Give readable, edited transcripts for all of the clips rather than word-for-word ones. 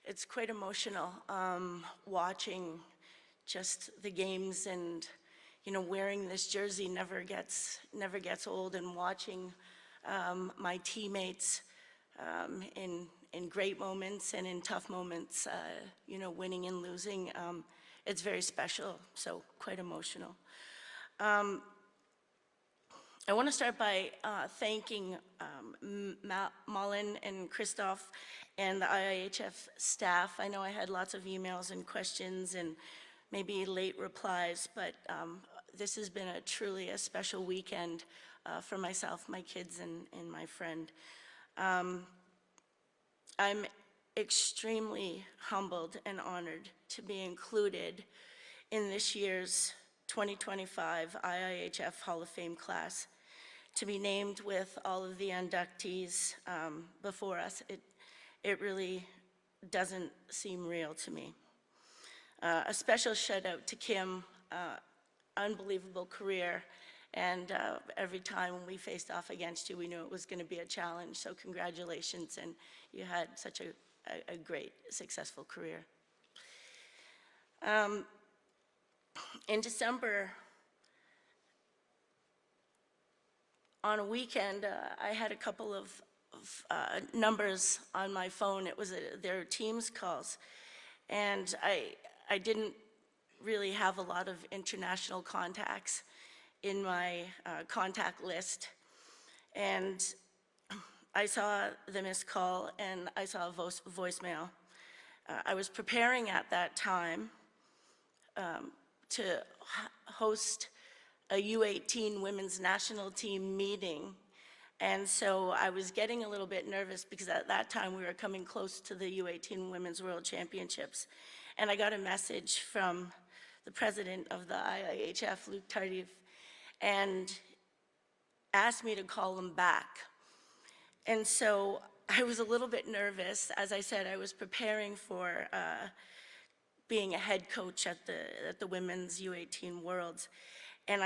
it's quite emotional watching just the games, and wearing this jersey never gets old, and watching my teammates in great moments and in tough moments, winning and losing. It's very special, so quite emotional. I want to start by thanking Malin and Christoph and the IIHF staff. I know I had lots of emails and questions and maybe late replies, but this has been truly a special weekend for myself, my kids, and my friend. I'm extremely humbled and honored to be included in this year's 2025 IIHF Hall of Fame class. To be named with all of the inductees before us, it really doesn't seem real to me. A special shout out to Kim, unbelievable career, and every time when we faced off against you, we knew it was going to be a challenge, so congratulations, and you had such a great, successful career. In December, on a weekend, I had a couple of numbers on my phone. It was their Teams calls, and I didn't really have a lot of international contacts in my contact list, and I saw the missed call and I saw a voicemail. I was preparing at that time to host a U18 women's national team meeting. And so I was getting a little bit nervous because at that time we were coming close to the U18 Women's World Championships. And I got a message from the president of the IIHF, Luc Tardif, and asked me to call him back. And so I was a little bit nervous. As I said, I was preparing for being a head coach at the Women's U18 Worlds. And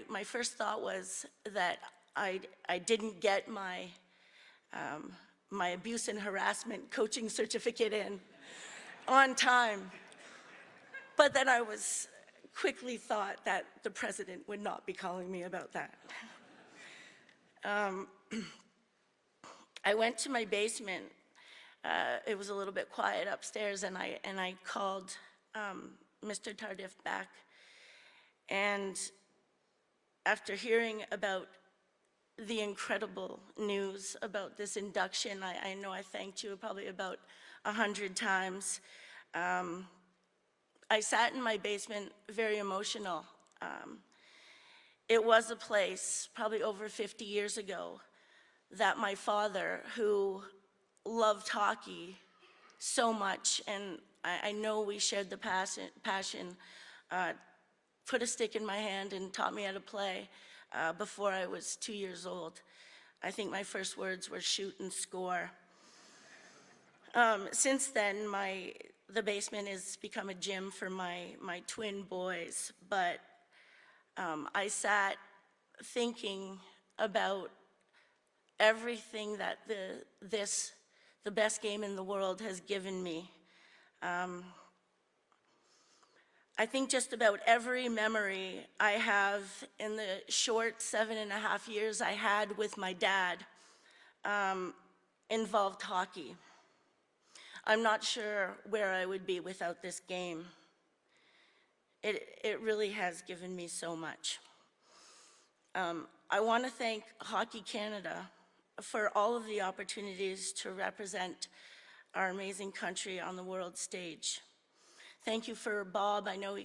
my first thought was that I didn't get my abuse and harassment coaching certificate in on time. But then I was quickly thought that the president would not be calling me about that. I went to my basement. It was a little bit quiet upstairs, and I called Mr. Tardif back. And after hearing about the incredible news about this induction, I know I thanked you probably about 100 times. I sat in my basement very emotional. It was a place, probably over 50 years ago, that my father, who loved hockey so much, and I know we shared the passion, put a stick in my hand and taught me how to play before I was 2 years old. I think my first words were shoot and score. Since then, the basement has become a gym for my twin boys, but I sat thinking about everything that the best game in the world has given me. I think just about every memory I have in the short 7.5 years I had with my dad involved hockey. I'm not sure where I would be without this game. It really has given me so much. I want to thank Hockey Canada for all of the opportunities to represent our amazing country on the world stage. Thank you for Bob. I know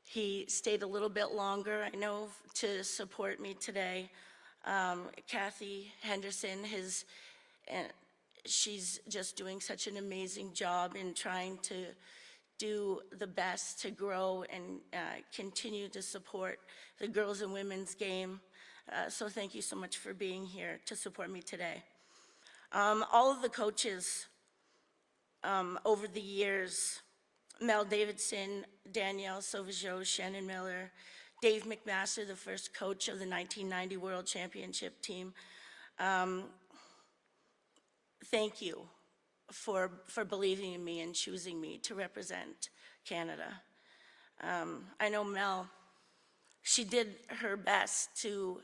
he stayed a little bit longer, I know, to support me today. Kathy Henderson, she's just doing such an amazing job in trying to do the best to grow and continue to support the girls and women's game. So thank you so much for being here to support me today. All of the coaches over the years, Mel Davidson, Danielle Sauvageau, Shannon Miller, Dave McMaster, the first coach of the 1990 World Championship team. Thank you for believing in me and choosing me to represent Canada. I know Mel, she did her best to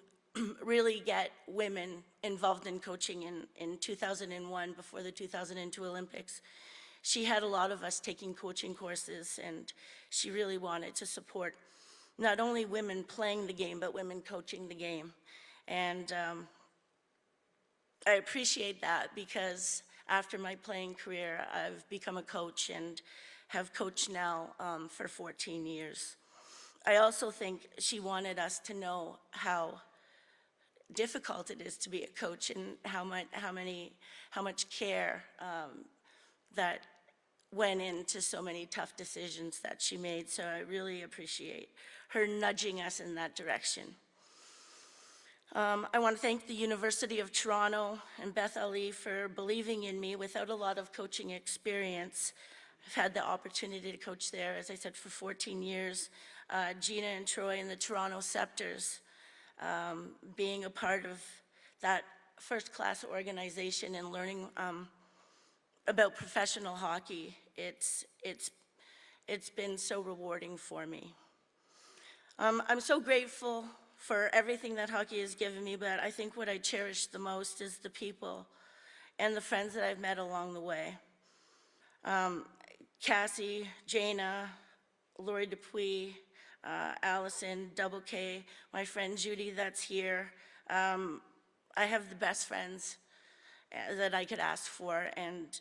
really get women involved in coaching in 2001, before the 2002 Olympics. She had a lot of us taking coaching courses, and she really wanted to support not only women playing the game, but women coaching the game. And I appreciate that, because after my playing career, I've become a coach and have coached now for 14 years. I also think she wanted us to know how difficult it is to be a coach, and how much care that went into so many tough decisions that she made. So I really appreciate her nudging us in that direction. I want to thank the University of Toronto and Beth Ali for believing in me. Without a lot of coaching experience, I've had the opportunity to coach there, as I said, for 14 years. Gina and Troy and the Toronto Scepters, being a part of that first-class organization and learning about professional hockey, it's been so rewarding for me. I'm so grateful for everything that hockey has given me, but I think what I cherish the most is the people and the friends that I've met along the way. Cassie, Jana, Lori Dupuis, Allison, Double K, my friend Judy that's here. I have the best friends that I could ask for, and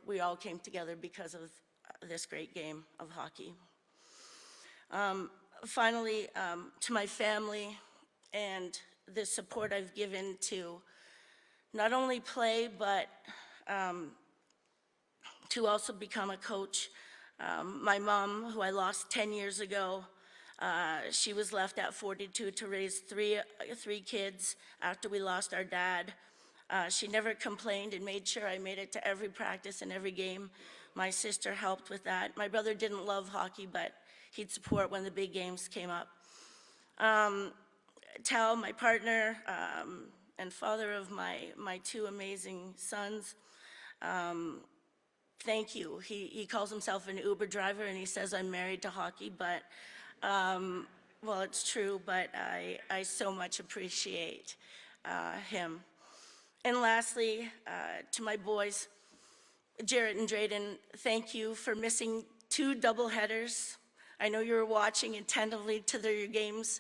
we all came together because of this great game of hockey. Finally, to my family and the support I've given to not only play, but to also become a coach. My mom, who I lost 10 years ago, she was left at 42 to raise three kids after we lost our dad. She never complained and made sure I made it to every practice and every game. My sister helped with that. My brother didn't love hockey, but he'd support when the big games came up. Tal, my partner, and father of my two amazing sons, thank you. He calls himself an Uber driver, and he says I'm married to hockey, but, well, it's true, but I so much appreciate him. And lastly, to my boys, Jarrett and Drayden, thank you for missing 2 doubleheaders. I know you were watching attentively to their games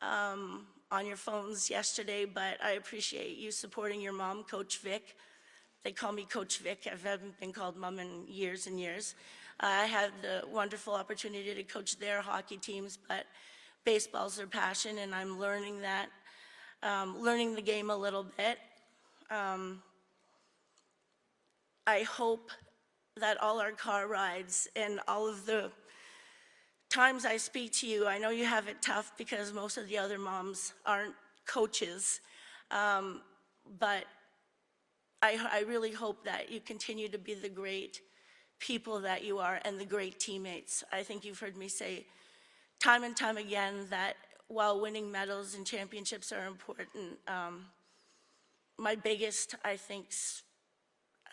on your phones yesterday, but I appreciate you supporting your mom, Coach Vic. They call me Coach Vic. I haven't been called Mom in years and years. I had the wonderful opportunity to coach their hockey teams, but baseball's their passion, and I'm learning that, learning the game a little bit. I hope that all our car rides and all of the times I speak to you, I know you have it tough because most of the other moms aren't coaches, but I really hope that you continue to be the great people that you are and the great teammates. I think you've heard me say time and time again that while winning medals and championships are important, my biggest, I think,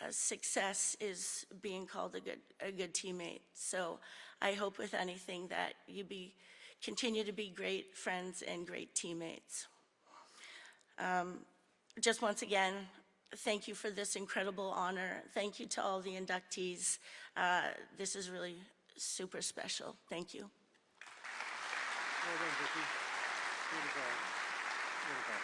success is being called a good teammate. So I hope with anything that you continue to be great friends and great teammates. Just once again, thank you for this incredible honor. Thank you to all the inductees. This is really super special. Thank you. Well done, Vicky. Beautiful. Beautiful.